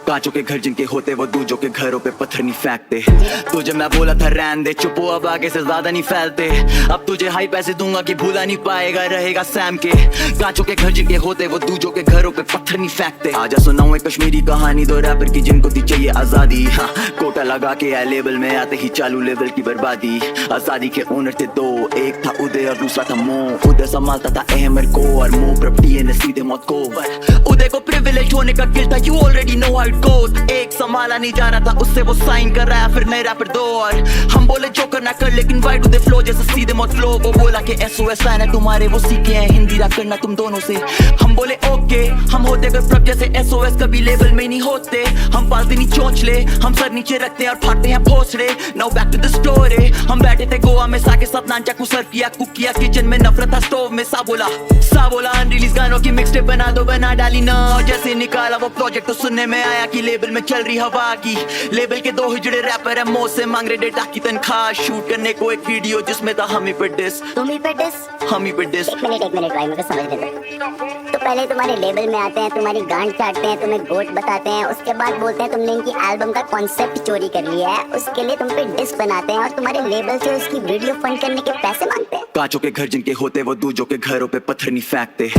कांचों के घर जिनके होते वो दूजों के घरों पे पत्थर नहीं फेंकते। तुझे मैं बोला था रहने दे चुप हो, अब आगे से ज्यादा नहीं फैलते। अब तुझे हाई पैसे दूंगा कि भूला नहीं पाएगा, रहेगा सैम के। कांचों के घर जिनके होते वो दूजों के घरों पे पत्थर नहीं फेंकते। आजा सुनाऊं एक कश्मीरी कहानी, दो रैपर की जिनको दी चाहिए आजादी। हाँ, कोटा लगा के आए लेवल में, आते ही चालू लेवल की बर्बादी। आजादी के ओनर थे दो, एक था उदय और दूसरा था मोह। उदय संभालता था अहमर को और मोह प्रॉपर्टी ने सीधे मौत को। उदय को प्रिविलेज होने का गिल्ट था, you already know how it goes. एक संभाला नहीं जा रहा था उससे, वो साइन कर रहा है फिर नए रैपर दो। और हम बोले जो करना कर, लेकिन वाई डू दे फ्लो जैसे सीधे मौत फ्लो। वो बोला कि SOS लाइन है तुम्हारे, वो सीखे हैं हिंदी रैप करना तुम दोनों से। हम बोले ओके, हम होते अगर प्रभ जैसे SOS कभी लेवल में नहीं होते। हम पालते नहीं चोंचले, हम सर नीचे रखते हैं और फाड़ते हैं भोसड़े। Now back to the story, हम बैठे थे गोवा में साके साथ नान चाकू सर्व किया, कुक किया किचन में, नफरत था स्टोव में। सा बोला अनरिलीज गानों की मिक्सटेप बना दो, बना डाली ना। और जैसे निकाला वो प्रोजेक्ट तो सुनने में आया कि लेबल में चल रही हवा की। लेबल के दो हिजड़े रैपर है, मो से मांग रहे डेटा की तनख्वाह। शूट करने को एक वीडियो जिसमें था हम ही पे डिस, तुम ही पे डिस, हम ही पे डिस। एक मिनट भाई, मुझे समझने दो। तो पहले तुम्हारे लेबल में आते हैं, तुम्हारी गांड चाटते हैं, तुम्हें गोट बताते हैं, उसके बाद बोलते हैं तुमने इनकी एल्बम का कॉन्सेप्ट चोरी कर लिया है, उसके लिए तुम पे डिस बनाते हैं और तुम्हारे लेबल से उसकी वीडियो फंड करने के पैसे मांगते हैं। कांचों के घर जिनके होते वो दूजों के घरों पे पत्थर नहीं फेंकते।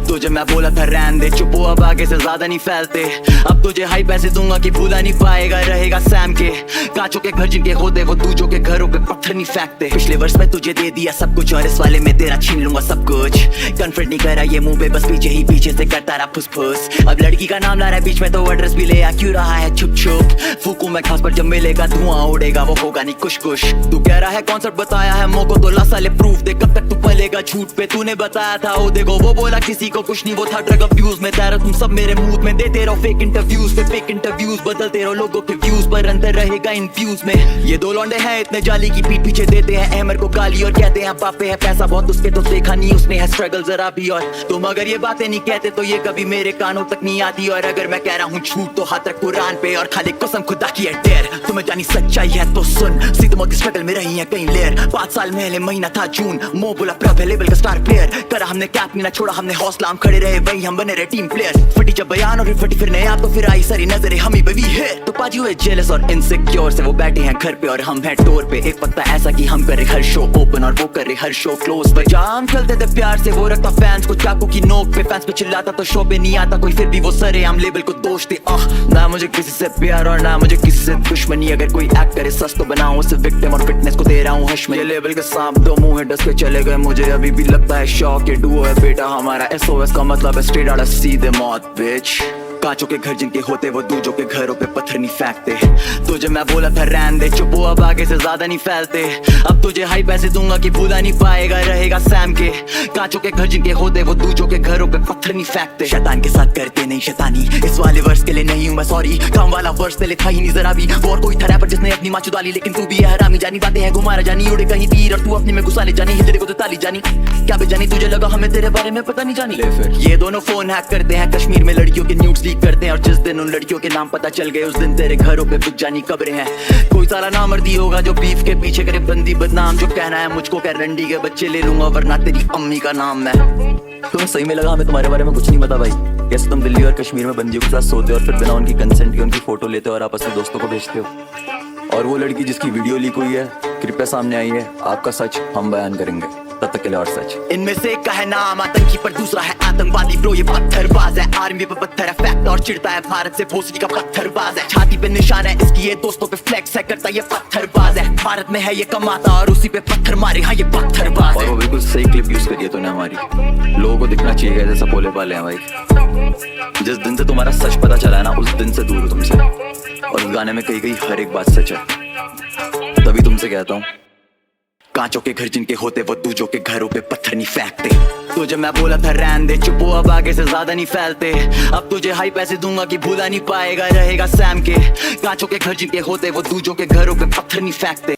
तुझे मैं बोला था रहने दे चुप हो, अब आगे से ज्यादा नहीं फैलते। अब तुझे हाई पैसे दूंगा कि भूला नहीं पाएगा, रहेगा सैम के। कांचों के घर जिनके होते वो दूजों के घरों पे पत्थर नहीं फेंकते। पिछले वर्ष में तुझे दे दिया सब कुछ और इस वाले में तेरा छीन लूंगा सब कुछ। कन्फर्ट नहीं करा ये मुंह पे, बस पीछे ही पीछे से करता रहा फुस फुस। अब लड़की का नाम ला रहा है बीच में तो एड्रेस भी ले आ क्यों रहा है छुप छुप। फूकू मैं खास पर जब मिलेगा धुआं उड़ेगा, वो होगा नहीं कुछ कुछ। तू कह रहा है कॉन्सेप्ट बताया है मोको, तो ला साले प्रूफ दे, कब तक तू पलेगा झूठ पे। तूने बताया था ओ देखो, वो बोला किसी को कुछ नहीं, वो था ड्रग अब्यूज में। तेरा तुम सब मेरे मूड में देते रहो फेक इंटरव्यूज पे फेक इंटरव्यूज, बदलते रहो लोगों के व्यूज पर अंतर रहेगा इन व्यूज में। ये दो लौंडे हैं इतने जाली की पीठ पीछे देते हैं अहमर को गाली और कहते हैं पापे है पैसा बहुत उसके, तो देखा नहीं उसने है स्ट्रगल जरा भी। और तुम अगर ये बातें नहीं कहते तो ये कभी मेरे कानों तक नहीं आती। और अगर मैं कह रहा हूँ झूठ तो हाथ रख कुरान पे और खाली कसम खुदा की है डेर। तुम्हें जानी सच्चाई है तो सुन, सीधे मौत की स्ट्रगल में रही है कई लेयर। 5 साल पहले महीना था जून, मो बोला प्रभ है लेवल का स्टार प्लेयर। करा हमने कैप नहीं ना छोड़ा हमने हौसला, हम खड़े रहे वही हम बने रहे टीम प्लेयर। फटी जब बयान और फटी फिर नया तो फिर आई सारी नजरें हम ही पे भी है। तो पाजी हुए जेलस और इनसिक्योर से, वो बैठे हैं घर पे और हम हैं टूर पे। एक पत्ता ऐसा कि हम करे हर शो ओपन और वो करे हर शो क्लोज। जाम चलते थे प्यार से, वो रखता फैंस को चाकू की नोक पे। फैंस पे चिल्लाता तो शो पे नहीं आता कोई, फिर भी वो सरे हम लेबल को दोष दे। ना मुझे किसी से प्यार और ना मुझे किसी से दुश्मनी। अगर कोई एक्ट करे सच तो बनाऊं उसे विक्टिम और फिटनेस को दे रहा हूँ हश में। ये लेबल के सांप दो मुंह है डस के चले गए, मुझे अभी भी लगता है शौक। ये डुओ है बेटा हमारा, SOS का मतलब है स्ट्रेट आउट सीधे मौत बिच। कांचों के घर जिनके होते वो दूजों के घरों पे पत्थर नहीं फेंकते। तुझे मैं बोला था रहने दे चुप हो, अब आगे से ज्यादा नहीं फैलते। अब तुझे हाई पैसे दूंगा कि भूला नहीं पाएगा, रहेगा सैम के। कांचों के घर जिनके होते वो दूजों के घरों पे पत्थर नहीं फेंकते। शैतान के साथ करते नहीं शैतानी, इस वाले वर्ष के लिए नहीं हूँ मैं सॉरी। काम वाला वर्ष तेरे था ही नहीं जरा भी। और कोई था रैपर जिसने अपनी माँ चुदा ली, लेकिन तू भी है हरामी। जानी बातें हैं घुमारा जानी, उड़े कहीं तीर और तू अपने में घुसा ले जानी। तेरे को तो ताली जानी क्या बेजानी, तुझे लगा हमें तेरे बारे में पता नहीं जानी। ये दोनों फोन हैक करते हैं, कश्मीर में लड़कियों के न्यूड्स लीक करते हैं। और जिस दिन उन लड़कियों के नाम पता चल गए उस दिन तेरे घरों पे बिक जानी कब्रें हैं। कोई साला नामर्दी होगा जो बीफ के पीछे करे बंदी बदनाम। जो कहना है मुझको कह रंडी के बच्चे ले लूंगा वरना तेरी अम्मी का नाम मैं। तुम्हें सही में लगा हमें तुम्हारे बारे में कुछ नहीं पता भाई? कैसे तुम दिल्ली और कश्मीर में बंदियों के साथ सोते हो और फिर बिना उनकी कंसेंट के उनकी फोटो लेते हो और आपस में दोस्तों को भेजते हो। और वो लड़की जिसकी वीडियो लीक हुई है कृपया सामने आई है, आपका सच हम बयान करेंगे, तब तक के लिए और सच। इनमें से एक का है नाम आतंकी पर दूसरा है आतंकवादी। ब्रो ये पत्थरबाज है, आर्मी पे पत्थर है फैक्ट और चिढ़ता है भारत से भोसड़ी का पत्थरबाज है। छाती पे निशान है इसकी, ये दोस्तों पे फ्लेक्स है करता ये पत्थरबाज है। भारत में है ये कमाता और उसी पे पत्थर मारे, हाँ ये पत्थरबाज है। और वो बिल्कुल सही क्लिप यूज करिए तूने हमारी, लोगों को दिखना चाहिए जैसा बोले पाले हैं भाई। जिस दिन से तुम्हारा सच पता चला है ना उस दिन से दूर हो तुमसे, और उस गाने में कही गई हर एक बात सच है। तभी तुमसे कहता हूँ कांचों के घर जिनके होते वो दूजों के घरों पे पत्थर नहीं फेंकते। तुझे मैं बोला था रहने दे चुप हो, अब आगे से ज्यादा नहीं फैलते। अब तुझे हाई पैसे दूंगा कि भूला नहीं पाएगा, रहेगा सैम के। कांचों के घर जिनके होते वो दूजों के घरों पे पत्थर नहीं फेंकते।